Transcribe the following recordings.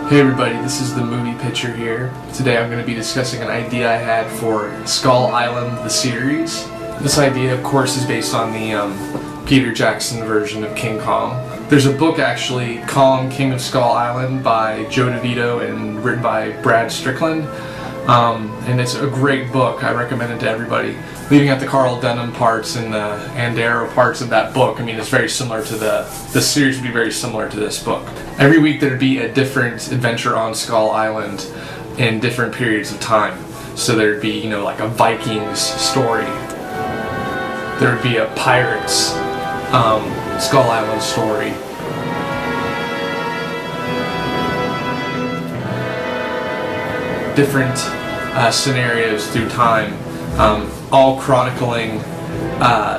Hey everybody, this is the movie pitcher here. Today I'm going to be discussing an idea I had for Skull Island, the series. This idea, of course, is based on the Peter Jackson version of King Kong. There's a book actually, Kong, King of Skull Island, by Joe DeVito and written by Brad Strickland. And it's a great book. I recommend it to everybody. Leaving out the Carl Denham parts and the Andero parts of that book, I mean, it's very similar to the series would be very similar to this book. Every week there'd be a different adventure on Skull Island in different periods of time. So there'd be, you know, like a Vikings story. There'd be a Pirates Skull Island story. Different scenarios through time, all chronicling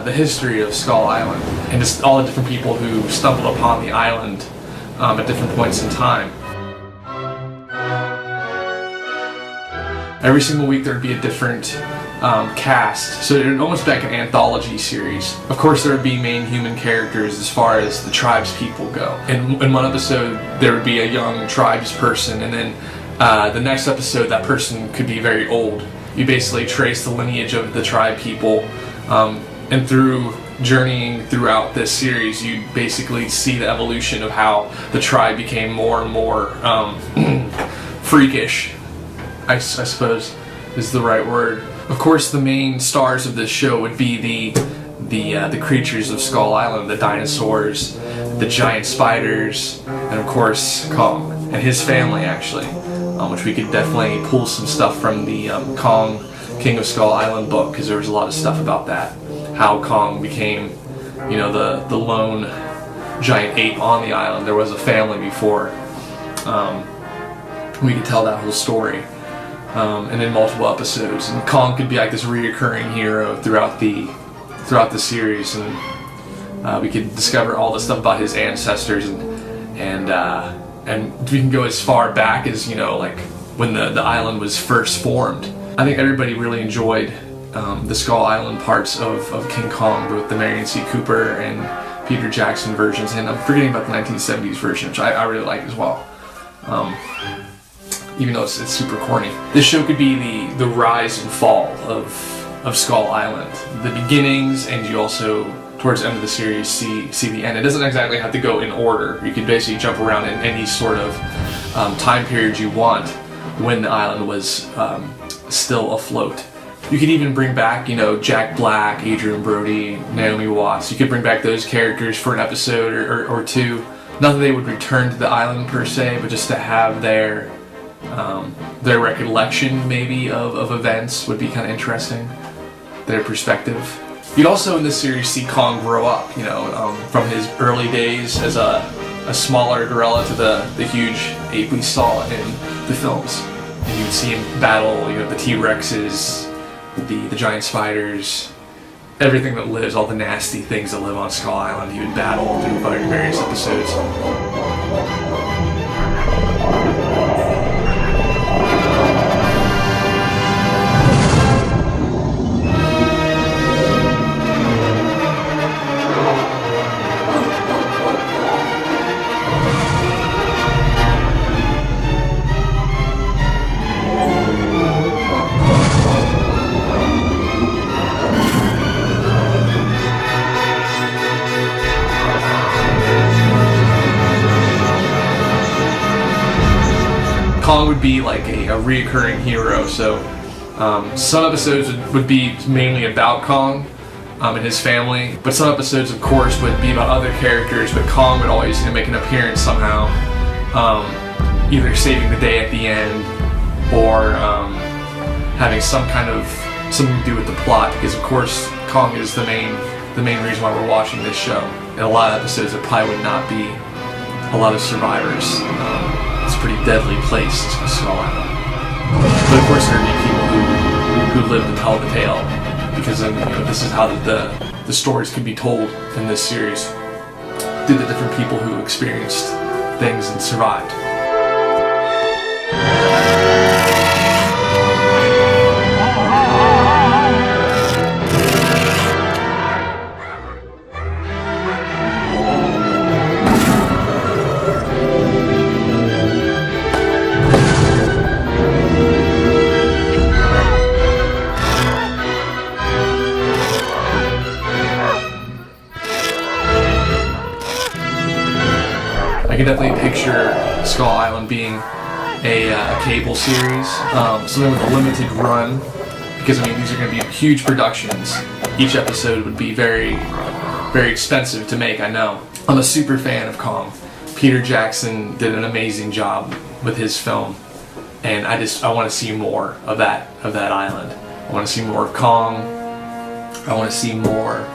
the history of Skull Island and just all the different people who stumbled upon the island at different points in time. Every single week there would be a different cast, so it would almost be like an anthology series. Of course there would be main human characters as far as the tribes people go. In one episode there would be a young tribes person, and then the next episode that person could be very old. You basically trace the lineage of the tribe people, and through journeying throughout this series you basically see the evolution of how the tribe became more and more freakish, I suppose is the right word. Of course the main stars of this show would be the creatures of Skull Island, the dinosaurs, the giant spiders, and of course Kong and his family actually, which we could definitely pull some stuff from the Kong, King of Skull Island book, because there was a lot of stuff about that. How Kong became, you know, the lone giant ape on the island. There was a family before. We could tell that whole story. And in multiple episodes. And Kong could be like this reoccurring hero throughout the series, and we could discover all the stuff about his ancestors, and we can go as far back as, you know, like when the island was first formed. I think everybody really enjoyed the Skull Island parts of King Kong, both the Merian C. Cooper and Peter Jackson versions, and I'm forgetting about the 1970s version, which I really like as well. Even though it's super corny. This show could be the rise and fall of Skull Island. The beginnings, and you also, towards the end of the series, see the end. It doesn't exactly have to go in order. You can basically jump around in any sort of time period you want when the island was still afloat. You could even bring back, you know, Jack Black, Adrian Brody, Naomi Watts. You could bring back those characters for an episode or two. Not that they would return to the island per se, but just to have their recollection maybe of events would be kind of interesting. Their perspective. You'd also in this series see Kong grow up, you know, from his early days as a smaller gorilla to the huge ape we saw in the films. And you'd see him battle, you know, the T-Rexes, the giant spiders, everything that lives, all the nasty things that live on Skull Island. He would battle through various episodes. Kong would be like a reoccurring hero, so some episodes would be mainly about Kong and his family, but some episodes of course would be about other characters, but Kong would always, you know, make an appearance somehow, either saving the day at the end or having something to do with the plot, because of course Kong is the main reason why we're watching this show. In a lot of episodes there probably would not be a lot of survivors. It's a pretty deadly place, Skull Island. But of course there would be people who live to tell the tale, because then, you know, this is how the stories can be told in this series through the different people who experienced things and survived. can definitely picture Skull Island being a cable series, something with a limited run, because I mean these are going to be huge productions. Each episode would be very, very expensive to make, I know. I'm a super fan of Kong. Peter Jackson did an amazing job with his film, and I want to see more of that island. I want to see more of Kong. I want to see more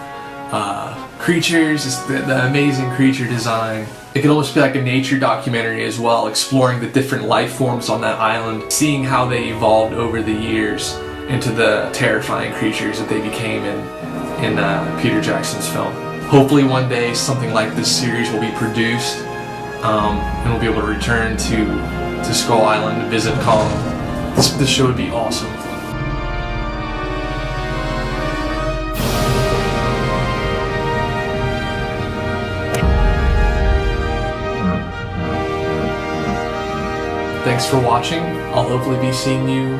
creatures, the amazing creature design. It can almost be like a nature documentary as well, exploring the different life forms on that island, seeing how they evolved over the years into the terrifying creatures that they became in Peter Jackson's film. Hopefully one day something like this series will be produced, and we'll be able to return to Skull Island to visit Kong. This show would be awesome. Thanks for watching. I'll hopefully be seeing you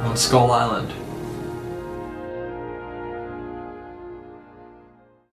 on Skull Island.